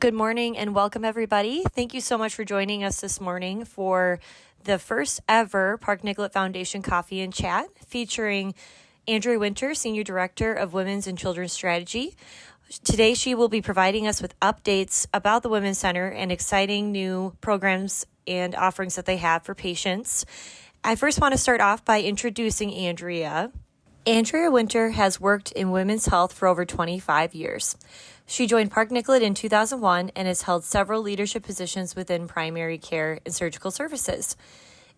Good morning and welcome everybody. Thank you so much for joining us this morning for the first ever Park Nicollet Foundation Coffee and Chat featuring Andrea Winter, Senior Director of Women's and Children's Strategy. Today she will be providing us with updates about the Women's Center and exciting new programs and offerings that they have for patients. I first want to start off by introducing Andrea. Andrea Winter has worked in women's health for over 25 years. She joined Park Nicollet in 2001 and has held several leadership positions within primary care and surgical services.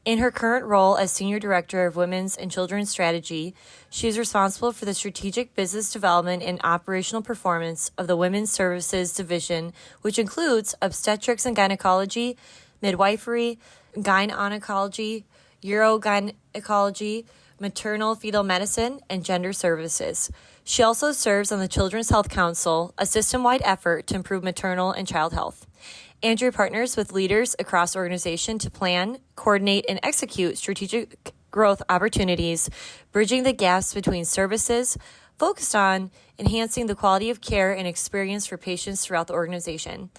In her current role as Senior Director of Women's and Children's Strategy, she is responsible for the strategic business development and operational performance of the Women's Services Division, which includes obstetrics and gynecology, midwifery, gyn-oncology, urogynecology, maternal fetal medicine, and gender services. She also serves on the Children's Health Council, a system-wide effort to improve maternal and child health. Andrea partners with leaders across the organization to plan, coordinate, and execute strategic growth opportunities, bridging the gaps between services, focused on enhancing the quality of care and experience for patients throughout the organization.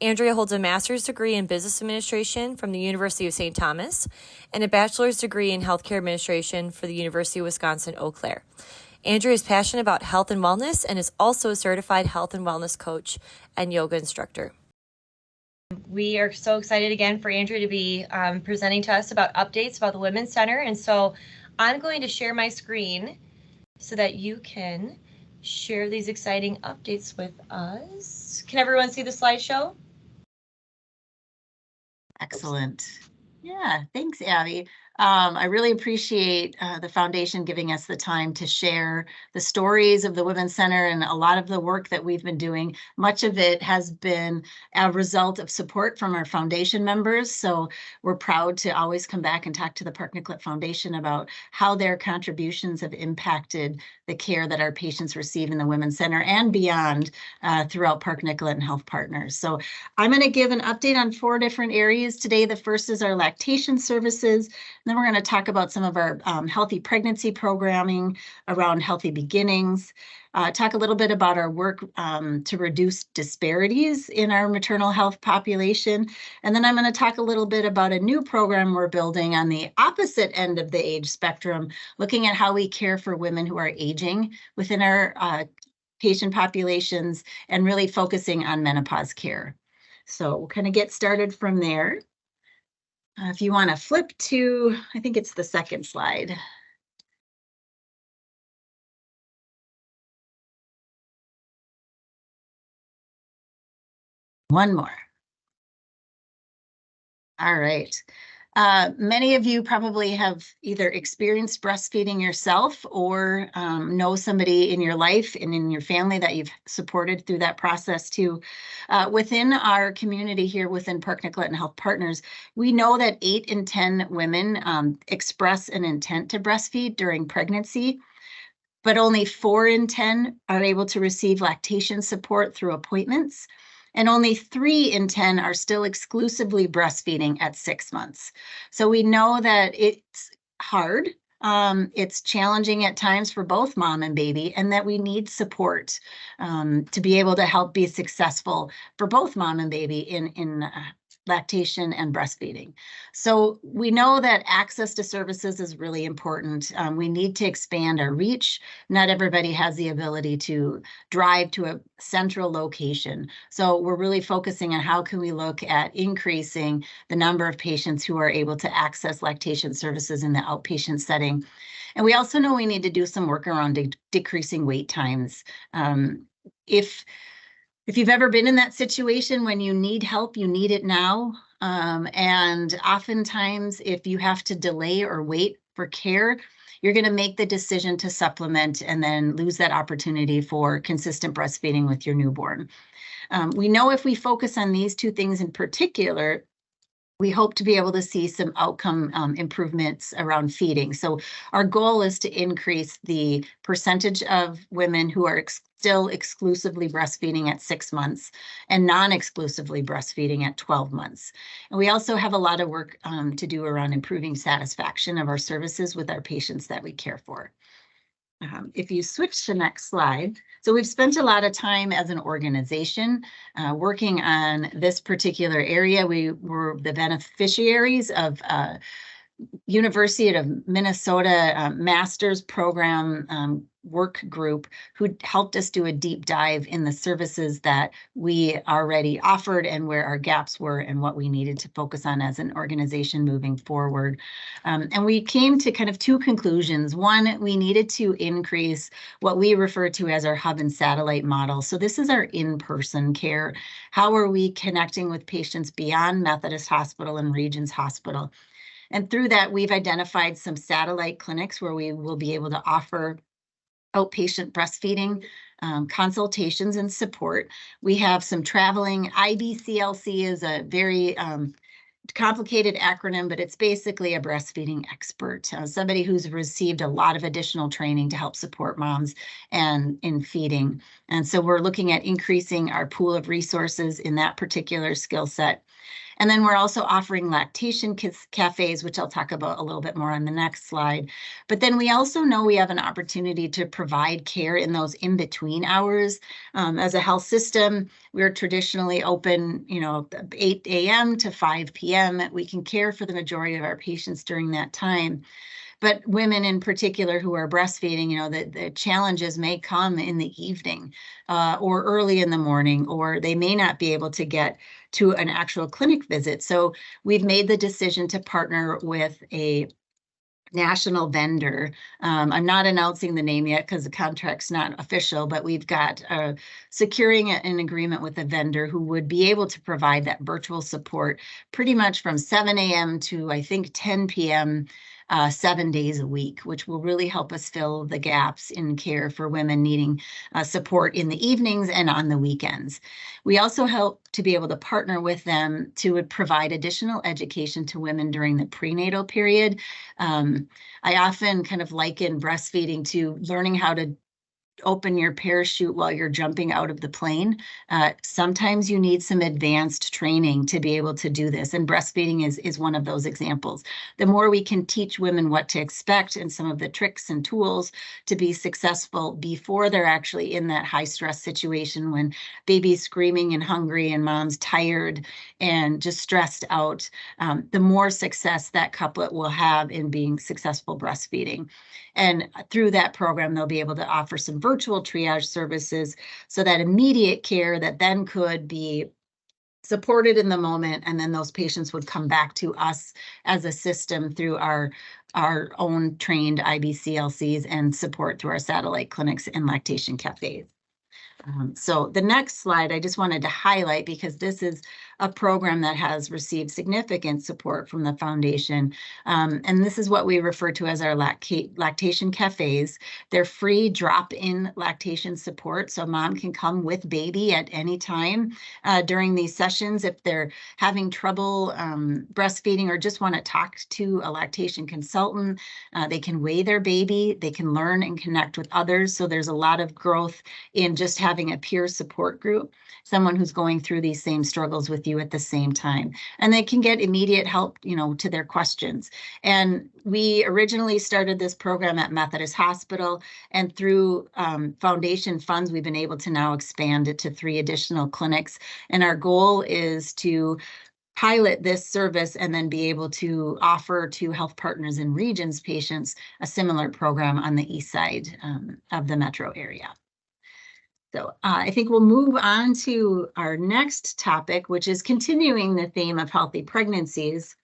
Andrea holds a master's degree in business administration from the University of St. Thomas and a bachelor's degree in healthcare administration for the University of Wisconsin-Eau Claire. Andrea is passionate about health and wellness and is also a certified health and wellness coach and yoga instructor. We are so excited again for Andrea to be presenting to us about updates about the Women's Center. And so I'm going to share my screen so that you can share these exciting updates with us. Can everyone see the slideshow? Excellent. Yeah, thanks, Abby. I really appreciate the foundation giving us the time to share the stories of the Women's Center and a lot of the work that we've been doing. Much of it has been a result of support from our foundation members. So we're proud to always come back and talk to the Park Nicollet Foundation about how their contributions have impacted the care that our patients receive in the Women's Center and beyond throughout Park Nicollet and Health Partners. So I'm going to give an update on 4 different areas today. The first is our lactation services. Then we're going to talk about some of our healthy pregnancy programming around healthy beginnings, talk a little bit about our work to reduce disparities in our maternal health population. And then I'm going to talk a little bit about a new program we're building on the opposite end of the age spectrum, looking at how we care for women who are aging within our patient populations and really focusing on menopause care. So we'll kind of get started from there. If you want to flip to, I think it's the second slide. One more. All right. Many of you probably have either experienced breastfeeding yourself or know somebody in your life and in your family that you've supported through that process too. Within our community here within Park Nicollet and Health Partners, we know that 8 in 10 women express an intent to breastfeed during pregnancy, but only 4 in 10 are able to receive lactation support through appointments. And only 3 in 10 are still exclusively breastfeeding at 6 months. So we know that it's hard. It's challenging at times for both mom and baby, and that we need support to be able to help be successful for both mom and baby in lactation and breastfeeding. So we know that access to services is really important. We need to expand our reach. Not everybody has the ability to drive to a central location. So we're really focusing on how can we look at increasing the number of patients who are able to access lactation services in the outpatient setting. And we also know we need to do some work around decreasing wait times. If you've ever been in that situation when you need help, you need it now. And oftentimes, if you have to delay or wait for care, you're going to make the decision to supplement and then lose that opportunity for consistent breastfeeding with your newborn. We know if we focus on these 2 things in particular, we hope to be able to see some outcome improvements around feeding. So our goal is to increase the percentage of women who are still exclusively breastfeeding at 6 months and non-exclusively breastfeeding at 12 months. And we also have a lot of work to do around improving satisfaction of our services with our patients that we care for. If you switch to next slide. So we've spent a lot of time as an organization working on this particular area. We were the beneficiaries of University of Minnesota master's program work group who helped us do a deep dive in the services that we already offered and where our gaps were and what we needed to focus on as an organization moving forward. And we came to kind of two conclusions. One, we needed to increase what we refer to as our hub and satellite model. So this is our in-person care. How are we connecting with patients beyond Methodist Hospital and Regions Hospital? And through that, we've identified some satellite clinics where we will be able to offer outpatient breastfeeding consultations and support. We have some traveling. IBCLC is a very complicated acronym, but it's basically a breastfeeding expert, somebody who's received a lot of additional training to help support moms and in feeding. And so we're looking at increasing our pool of resources in that particular skill set. And then we're also offering lactation cafes, which I'll talk about a little bit more on the next slide. But then we also know we have an opportunity to provide care in those in-between hours. As a health system, we're traditionally open, 8 a.m. to 5 p.m. We can care for the majority of our patients during that time. But women in particular who are breastfeeding, the challenges may come in the evening or early in the morning, or they may not be able to get to an actual clinic visit. So we've made the decision to partner with a national vendor. I'm not announcing the name yet because the contract's not official, but we've got securing an agreement with a vendor who would be able to provide that virtual support pretty much from 7 a.m. to I think 10 p.m. 7 days a week, which will really help us fill the gaps in care for women needing support in the evenings and on the weekends. We also help to be able to partner with them to provide additional education to women during the prenatal period. I often kind of liken breastfeeding to learning how to open your parachute while you're jumping out of the plane. Sometimes you need some advanced training to be able to do this, and breastfeeding is one of those examples. The more we can teach women what to expect and some of the tricks and tools to be successful before they're actually in that high stress situation when baby's screaming and hungry and mom's tired and just stressed out, the more success that couplet will have in being successful breastfeeding. And through that program, they'll be able to offer some virtual triage services so that immediate care that then could be supported in the moment, and then those patients would come back to us as a system through our own trained IBCLCs and support through our satellite clinics and lactation cafes. So the next slide, I just wanted to highlight because this is a program that has received significant support from the foundation. And this is what we refer to as our lactation cafes. They're free drop-in lactation support. So mom can come with baby at any time during these sessions. If they're having trouble breastfeeding or just want to talk to a lactation consultant, they can weigh their baby, they can learn and connect with others. So there's a lot of growth in just having a peer support group, someone who's going through these same struggles with you at the same time. And they can get immediate help, to their questions. And we originally started this program at Methodist Hospital, and through foundation funds, we've been able to now expand it to 3 additional clinics. And our goal is to pilot this service and then be able to offer to Health Partners in Regions patients a similar program on the east side of the metro area. So I think we'll move on to our next topic, which is continuing the theme of healthy pregnancies.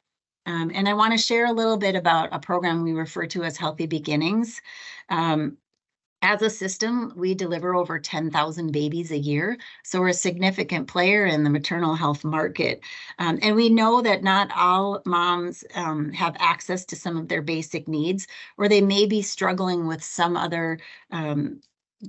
And I want to share a little bit about a program we refer to as Healthy Beginnings. As a system, we deliver over 10,000 babies a year. So we're a significant player in the maternal health market. And we know that not all moms have access to some of their basic needs, or they may be struggling with some other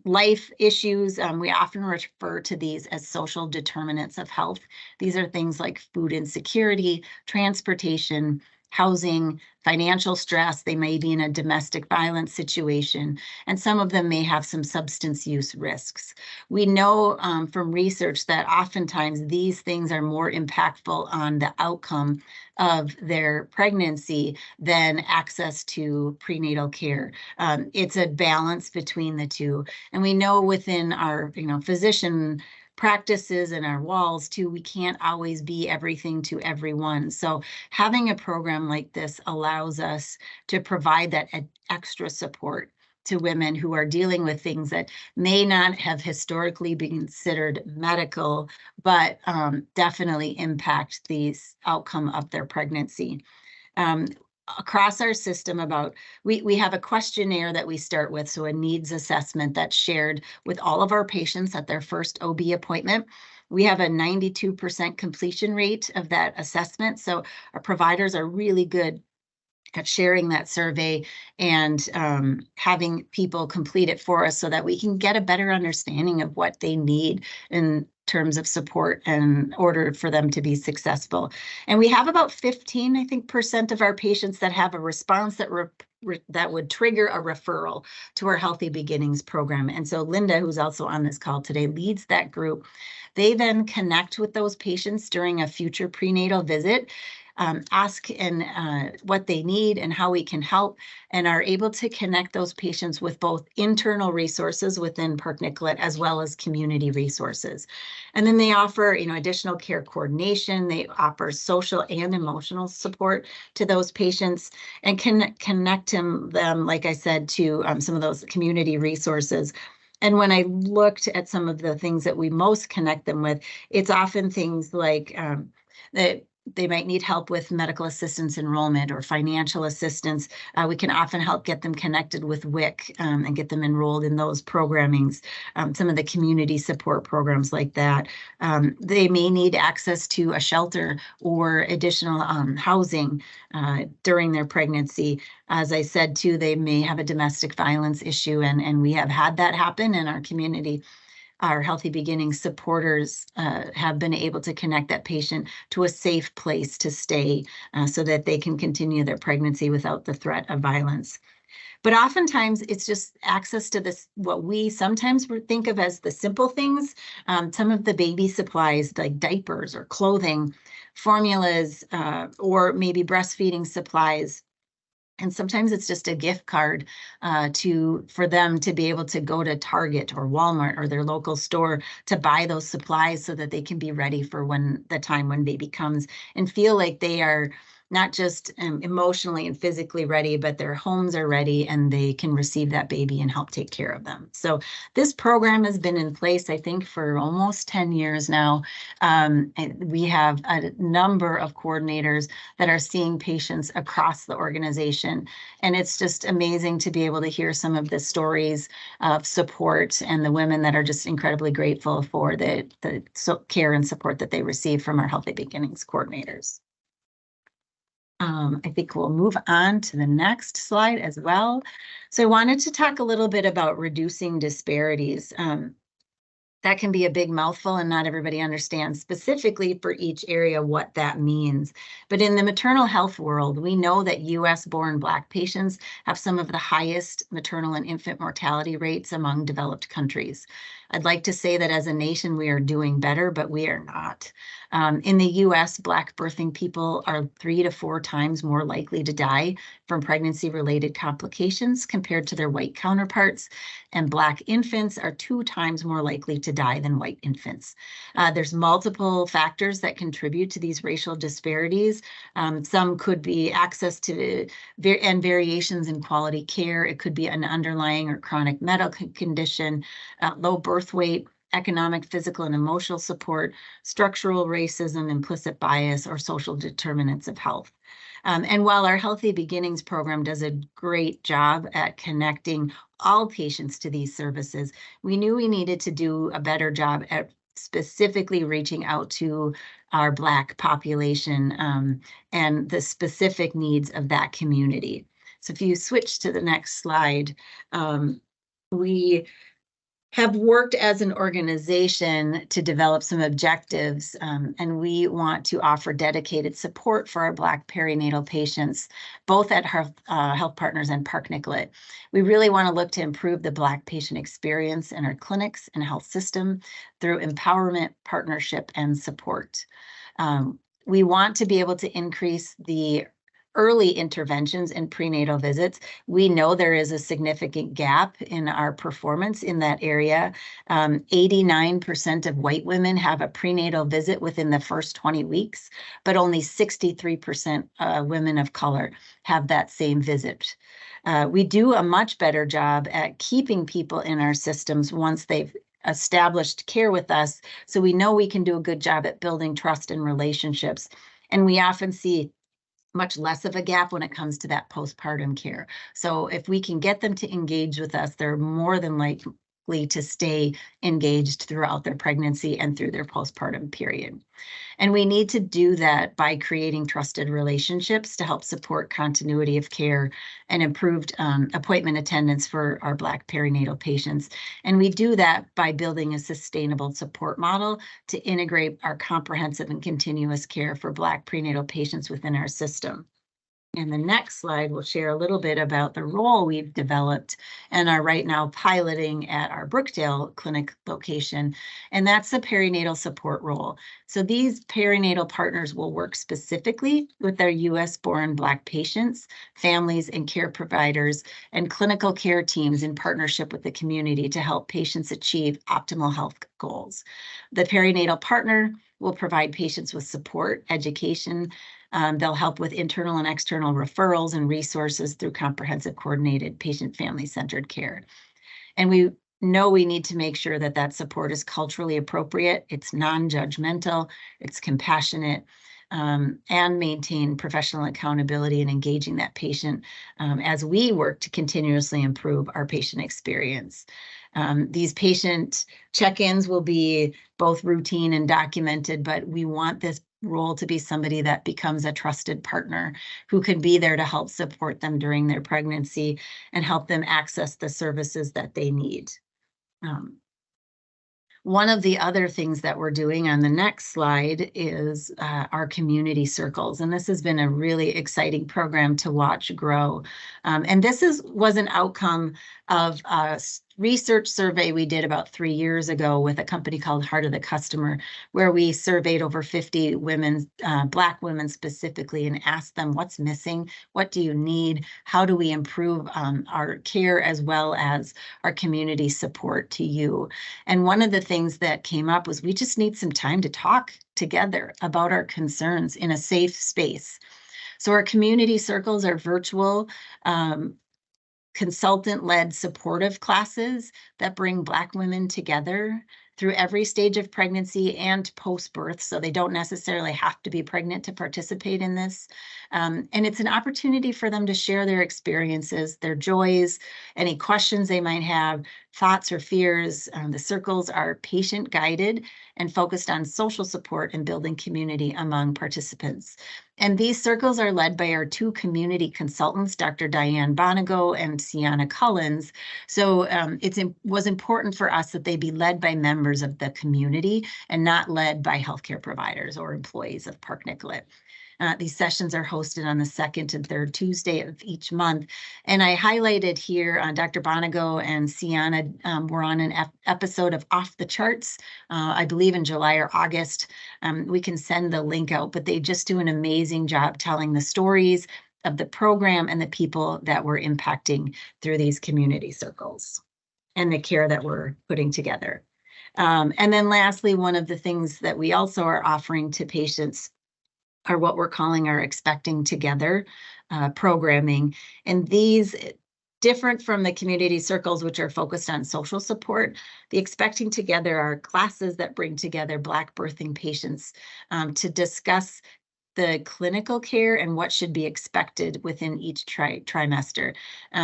life issues. We often refer to these as social determinants of health. These are things like food insecurity, transportation, housing, financial stress. They may be in a domestic violence situation, and some of them may have some substance use risks. We know from research that oftentimes these things are more impactful on the outcome of their pregnancy than access to prenatal care. It's a balance between the two. And we know within our, physician practices and our walls too, we can't always be everything to everyone. So having a program like this allows us to provide that extra support to women who are dealing with things that may not have historically been considered medical, but definitely impact the outcome of their pregnancy. Across our system, we have a questionnaire that we start with, so a needs assessment that's shared with all of our patients at their first OB appointment. We have a 92% completion rate of that assessment, so our providers are really good at sharing that survey and having people complete it for us so that we can get a better understanding of what they need in terms of support in order for them to be successful. And we have about 15, I think, % of our patients that have a response that would trigger a referral to our Healthy Beginnings program. And so Linda, who's also on this call today, leads that group. They then connect with those patients during a future prenatal visit, ask what they need and how we can help, and are able to connect those patients with both internal resources within Park Nicollet as well as community resources. And then they offer, additional care coordination. They offer social and emotional support to those patients and can connect them, like I said, to some of those community resources. And when I looked at some of the things that we most connect them with, it's often things like that they might need help with medical assistance enrollment or financial assistance. We can often help get them connected with WIC and get them enrolled in those programmings, some of the community support programs like that. They may need access to a shelter or additional housing during their pregnancy. As I said, too, they may have a domestic violence issue, and we have had that happen in our community. Our Healthy Beginnings supporters have been able to connect that patient to a safe place to stay so that they can continue their pregnancy without the threat of violence. But oftentimes it's just access to this, what we sometimes think of as the simple things, some of the baby supplies like diapers or clothing, formulas, or maybe breastfeeding supplies. And sometimes it's just a gift card for them to be able to go to Target or Walmart or their local store to buy those supplies so that they can be ready for the time when baby comes and feel like they are not just emotionally and physically ready, but their homes are ready and they can receive that baby and help take care of them. So this program has been in place, I think, for almost 10 years now. And we have a number of coordinators that are seeing patients across the organization. And it's just amazing to be able to hear some of the stories of support and the women that are just incredibly grateful for the care and support that they receive from our Healthy Beginnings coordinators. I think we'll move on to the next slide as well. So I wanted to talk a little bit about reducing disparities. That can be a big mouthful and not everybody understands specifically for each area what that means. But in the maternal health world, we know that US-born Black patients have some of the highest maternal and infant mortality rates among developed countries. I'd like to say that as a nation, we are doing better, but we are not. In the US, Black birthing people are 3 to 4 times more likely to die from pregnancy-related complications compared to their white counterparts, and Black infants are 2 times more likely to die than white infants. There's multiple factors that contribute to these racial disparities. Some could be access to and variations in quality care. It could be an underlying or chronic medical condition, low birth weight, economic, physical, and emotional support, structural racism, implicit bias, or social determinants of health. And while our Healthy Beginnings program does a great job at connecting all patients to these services, we knew we needed to do a better job at specifically reaching out to our Black population and the specific needs of that community. So if you switch to the next slide, we have worked as an organization to develop some objectives, and we want to offer dedicated support for our Black perinatal patients, both at Health Partners and Park Nicollet. We really want to look to improve the Black patient experience in our clinics and health system through empowerment, partnership, and support. We want to be able to increase the early interventions and prenatal visits. We know there is a significant gap in our performance in that area. 89% of white women have a prenatal visit within the first 20 weeks, but only 63% women of color have that same visit. We do a much better job at keeping people in our systems once they've established care with us. So we know we can do a good job at building trust and relationships. And we often see much less of a gap when it comes to that postpartum care. So if we can get them to engage with us, they're more than likely to stay engaged throughout their pregnancy and through their postpartum period. And we need to do that by creating trusted relationships to help support continuity of care and improved appointment attendance for our Black perinatal patients. And we do that by building a sustainable support model to integrate our comprehensive and continuous care for Black prenatal patients within our system. And the next slide will share a little bit about the role we've developed and are right now piloting at our Brookdale clinic location, and that's the perinatal support role. So these perinatal partners will work specifically with their US-born Black patients, families, and care providers, and clinical care teams in partnership with the community to help patients achieve optimal health goals. The perinatal partner will provide patients with support, education. They'll help with internal and external referrals and resources through comprehensive, coordinated, patient family-centered care. And we know we need to make sure that that support is culturally appropriate, it's non-judgmental, it's compassionate, and maintain professional accountability and engaging that patient as we work to continuously improve our patient experience. These patient check-ins will be both routine and documented, but we want this role to be somebody that becomes a trusted partner who can be there to help support them during their pregnancy and help them access the services that they need. One of the other things that we're doing on the next slide is our community circles. And this has been a really exciting program to watch grow. And this was an outcome of a research survey we did about 3 years ago with a company called Heart of the Customer, where we surveyed over 50 women, Black women specifically, and asked them what's missing, what do you need, how do we improve our care as well as our community support to you. And one of the things that came up was we just need some time to talk together about our concerns in a safe space. So our community circles are virtual, consultant-led supportive classes that bring Black women together through every stage of pregnancy and post-birth, so they don't necessarily have to be pregnant to participate in this. And it's an opportunity for them to share their experiences, their joys, any questions they might have, thoughts or fears. The circles are patient-guided and focused on social support and building community among participants. And these circles are led by our 2 community consultants, Dr. Diane Bonigo and Sienna Cullens. So it was important for us that they be led by members of the community and not led by healthcare providers or employees of Park Nicollet. These sessions are hosted on the 2nd and 3rd Tuesday of each month. And I highlighted here Dr. Bonigo and Sienna were on an episode of Off the Charts, I believe in July or August. We can send the link out, but they just do an amazing job telling the stories of the program and the people that we're impacting through these community circles and the care that we're putting together. And then lastly, one of the things that we also are offering to patients are what we're calling our Expecting Together programming. And these, different from the community circles, which are focused on social support, the Expecting Together are classes that bring together Black birthing patients to discuss the clinical care and what should be expected within each trimester.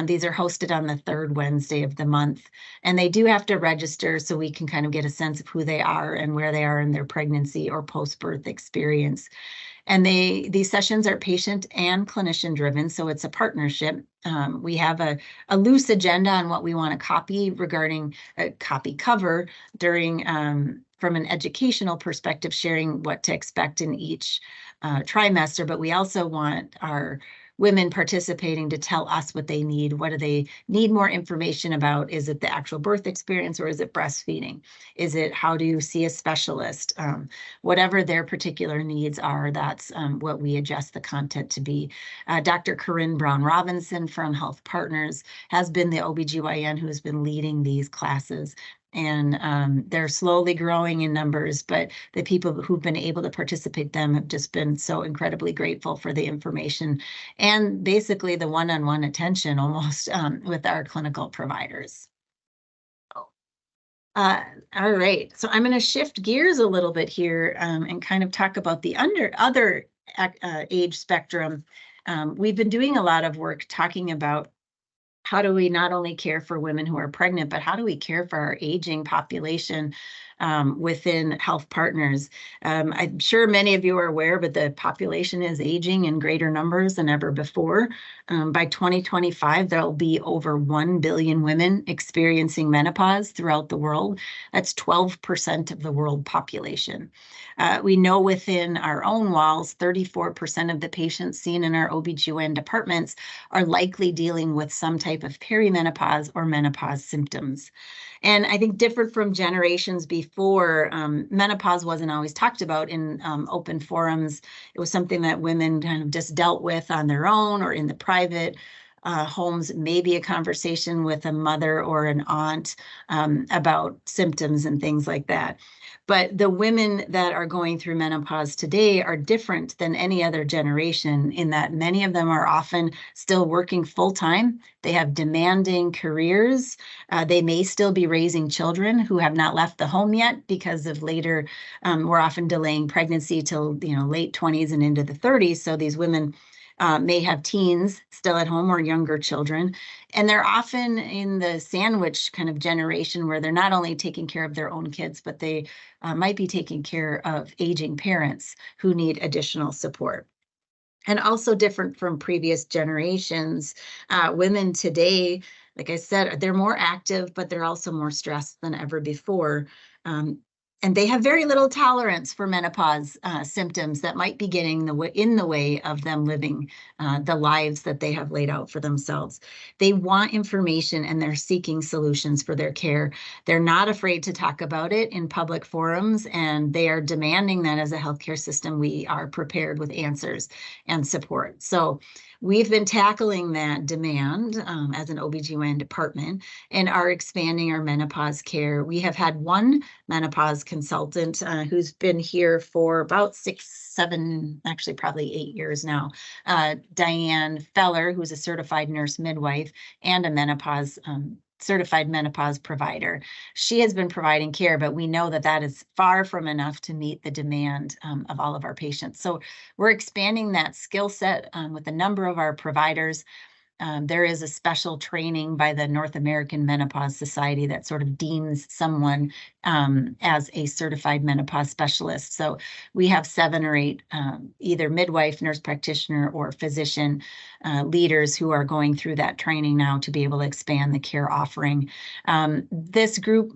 These are hosted on the third Wednesday of the month, and they do have to register so we can kind of get a sense of who they are and where they are in their pregnancy or post-birth experience. And these sessions are patient and clinician driven, so it's a partnership. We have a loose agenda on what we want to copy regarding a copy cover during from an educational perspective, sharing what to expect in each trimester, but we also want our women participating to tell us what they need. What do they need more information about? Is it the actual birth experience, or is it breastfeeding? Is it how do you see a specialist? Whatever their particular needs are, that's what we adjust the content to be. Dr. Corinne Brown Robinson from Health Partners has been the OBGYN who's been leading these classes. And they're slowly growing in numbers, but the people who've been able to participate them have just been so incredibly grateful for the information and basically the one-on-one attention almost with our clinical providers. All right, so I'm going to shift gears a little bit here and kind of talk about the other age spectrum. We've been doing a lot of work talking about how do we not only care for women who are pregnant, but how do we care for our aging population within Health Partners? I'm sure many of you are aware, but the population is aging in greater numbers than ever before. By 2025, there'll be over 1 billion women experiencing menopause throughout the world. That's 12% of the world population. We know within our own walls, 34% of the patients seen in our OBGYN departments are likely dealing with some type of perimenopause or menopause symptoms. And I think different from generations before, menopause wasn't always talked about in open forums. It was something that women kind of just dealt with on their own or in the private homes, maybe a conversation with a mother or an aunt about symptoms and things like that. But the women that are going through menopause today are different than any other generation in that many of them are often still working full-time. They have demanding careers. They may still be raising children who have not left the home yet because of later, we're often delaying pregnancy till late 20s and into the 30s. So these women may have teens still at home or younger children. And they're often in the sandwich kind of generation where they're not only taking care of their own kids, but they might be taking care of aging parents who need additional support. And also different from previous generations, women today, like I said, they're more active, but they're also more stressed than ever before. And they have very little tolerance for menopause symptoms that might be getting in the way of them living the lives that they have laid out for themselves. They want information and they're seeking solutions for their care. They're not afraid to talk about it in public forums, and they are demanding that as a healthcare system, we are prepared with answers and support. So we've been tackling that demand as an OBGYN department and are expanding our menopause care. We have had one menopause consultant who's been here for about 6, 7, actually probably 8 years now. Diane Feller, who's a certified nurse midwife and a certified menopause provider. She has been providing care, but we know that that is far from enough to meet the demand of all of our patients. So we're expanding that skill set with a number of our providers. There is a special training by the North American Menopause Society that sort of deems someone as a certified menopause specialist. So we have 7 or 8 either midwife, nurse practitioner, or physician leaders who are going through that training now to be able to expand the care offering. This group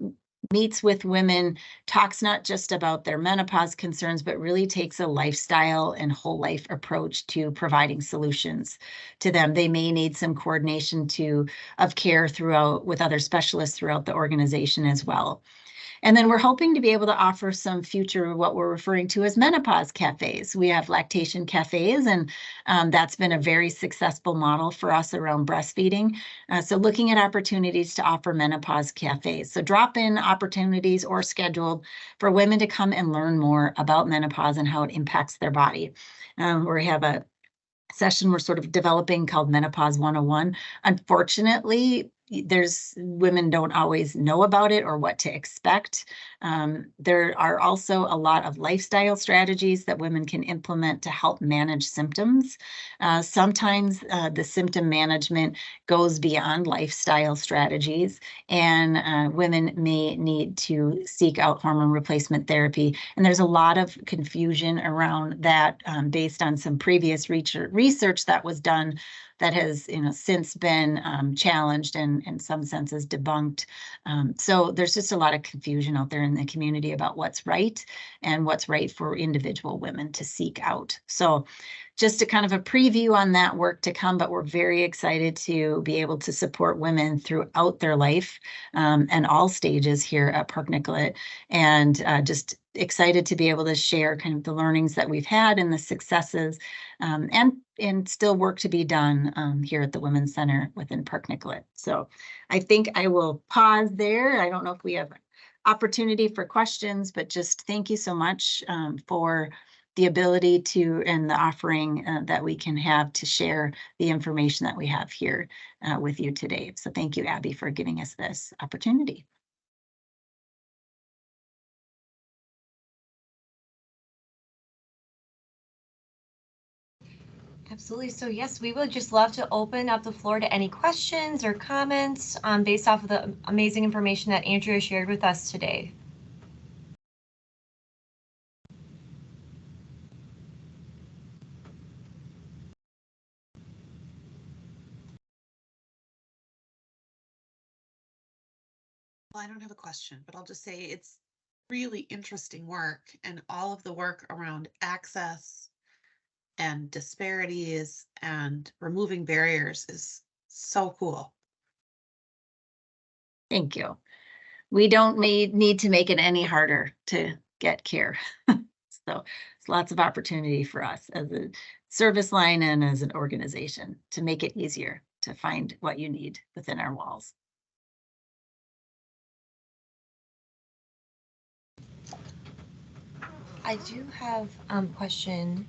meets with women, talks not just about their menopause concerns, but really takes a lifestyle and whole life approach to providing solutions to them. They may need some coordination of care with other specialists throughout the organization as well. And then we're hoping to be able to offer some future, what we're referring to as menopause cafes. We have lactation cafes, and that's been a very successful model for us around breastfeeding. So looking at opportunities to offer menopause cafes. So drop-in opportunities or scheduled for women to come and learn more about menopause and how it impacts their body. We have a session we're sort of developing called Menopause 101. Unfortunately, women don't always know about it or what to expect. There are also a lot of lifestyle strategies that women can implement to help manage symptoms. Sometimes the symptom management goes beyond lifestyle strategies, and women may need to seek out hormone replacement therapy. And there's a lot of confusion around that based on some previous research that was done that has since been challenged and in some senses debunked. So there's just a lot of confusion out there in the community about what's right and what's right for individual women to seek out. So just a kind of a preview on that work to come, but we're very excited to be able to support women throughout their life and all stages here at Park Nicollet, and just excited to be able to share kind of the learnings that we've had and the successes, and still work to be done here at the Women's Center within Park Nicollet. So I think I will pause there. I don't know if we have opportunity for questions, but just thank you so much for the ability to, and the offering that we can have to share the information that we have here with you today. So thank you, Abby, for giving us this opportunity. Absolutely. So yes, we would just love to open up the floor to any questions or comments based off of the amazing information that Andrea shared with us today. Well, I don't have a question, but I'll just say it's really interesting work, and all of the work around access and disparities and removing barriers is so cool. Thank you. We don't need to make it any harder to get care. So it's lots of opportunity for us as a service line and as an organization to make it easier to find what you need within our walls. I do have a question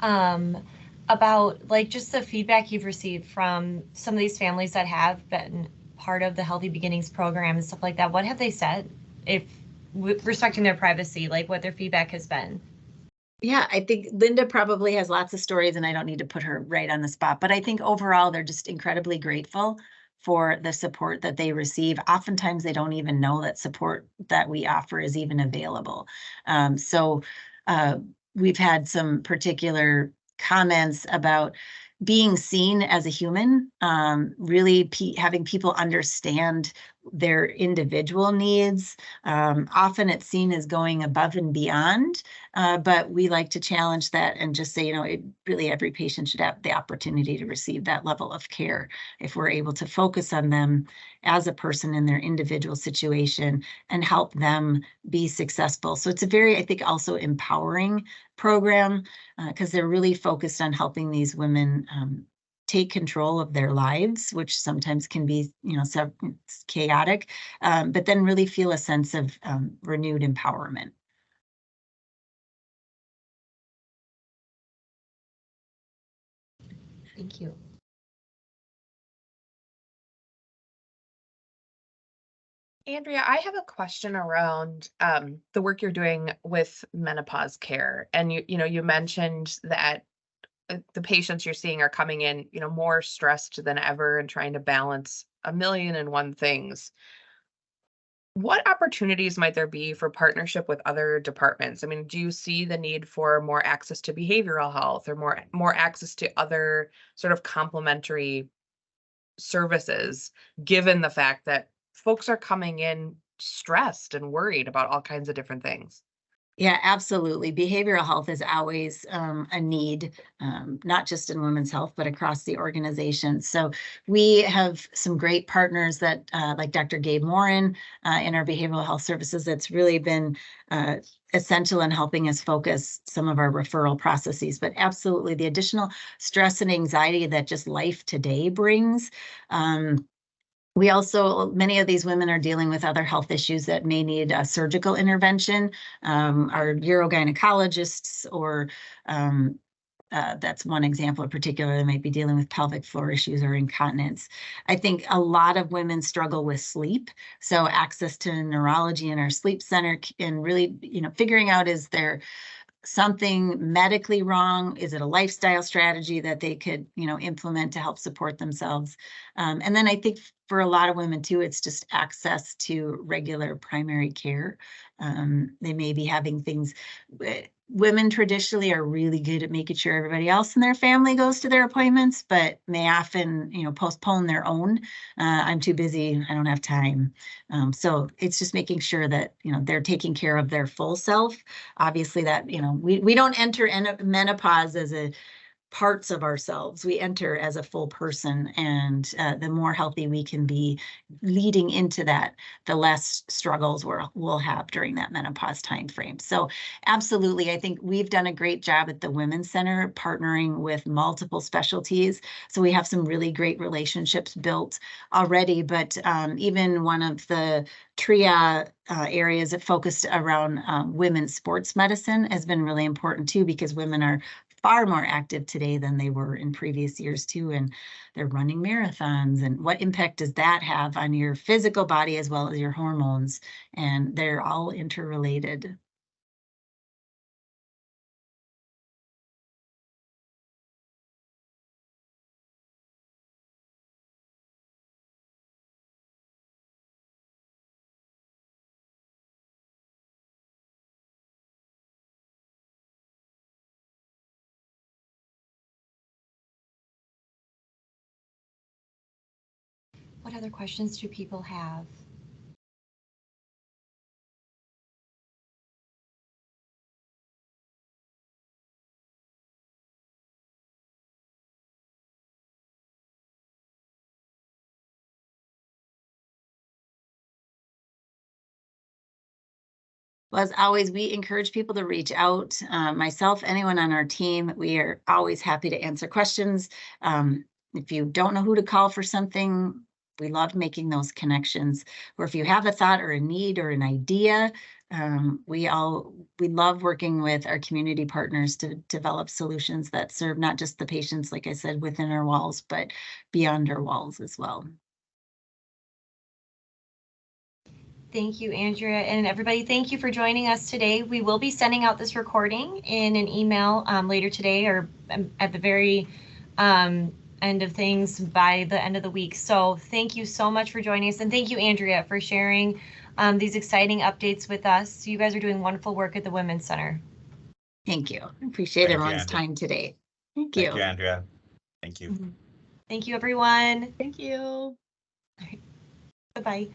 about like just the feedback you've received from some of these families that have been part of the Healthy Beginnings program and stuff like that. What have they said, if respecting their privacy, like what their feedback has been? Yeah, I think Linda probably has lots of stories, and I don't need to put her right on the spot, but I think overall they're just incredibly grateful for the support that they receive. Oftentimes they don't even know that support that we offer is even available. So we've had some particular comments about being seen as a human, really having people understand their individual needs. Often it's seen as going above and beyond, but we like to challenge that and just say, really every patient should have the opportunity to receive that level of care if we're able to focus on them as a person in their individual situation and help them be successful. So it's a very, I think, also empowering program because they're really focused on helping these women take control of their lives, which sometimes can be, chaotic, but then really feel a sense of renewed empowerment. Thank you. Andrea, I have a question around the work you're doing with menopause care. And you mentioned that the patients you're seeing are coming in, more stressed than ever and trying to balance a million and one things. What opportunities might there be for partnership with other departments? I mean, do you see the need for more access to behavioral health or more access to other sort of complementary services, given the fact that folks are coming in stressed and worried about all kinds of different things? Yeah, absolutely. Behavioral health is always a need, not just in women's health, but across the organization. So we have some great partners that, like Dr. Gabe Morin in our behavioral health services, that's really been essential in helping us focus some of our referral processes. But absolutely, the additional stress and anxiety that just life today brings. We also, many of these women are dealing with other health issues that may need a surgical intervention. Our urogynecologists or that's one example in particular. They might be dealing with pelvic floor issues or incontinence. I think a lot of women struggle with sleep. So access to neurology in our sleep center and really, figuring out, is there something medically wrong? Is it a lifestyle strategy that they could, implement to help support themselves? And then I think for a lot of women too, it's just access to regular primary care. They may be having things. Women traditionally are really good at making sure everybody else in their family goes to their appointments, but may often, postpone their own. I'm too busy, I don't have time. So it's just making sure that, they're taking care of their full self. Obviously that, we don't enter menopause as a parts of ourselves. We enter as a full person, and the more healthy we can be leading into that, the less struggles we'll have during that menopause time frame. So absolutely, I think we've done a great job at the Women's Center partnering with multiple specialties. So we have some really great relationships built already, but even one of the TRIA areas that focused around women's sports medicine has been really important too, because women are far more active today than they were in previous years too, and they're running marathons. And what impact does that have on your physical body as well as your hormones? And they're all interrelated. What other questions do people have? Well, as always, we encourage people to reach out. Myself, anyone on our team, we are always happy to answer questions. If you don't know who to call for something, we love making those connections. Or if you have a thought or a need or an idea, we love working with our community partners to develop solutions that serve not just the patients, like I said, within our walls, but beyond our walls as well. Thank you, Andrea, and everybody, thank you for joining us today. We will be sending out this recording in an email later today, or at the very end of things by the end of the week. So thank you so much for joining us, and thank you, Andrea, for sharing these exciting updates with us. You guys are doing wonderful work at the Women's Center. Thank you. I appreciate everyone's time today. Thank you. Thank you, Andrea. Thank you. Thank you, everyone. Thank you. Bye-bye.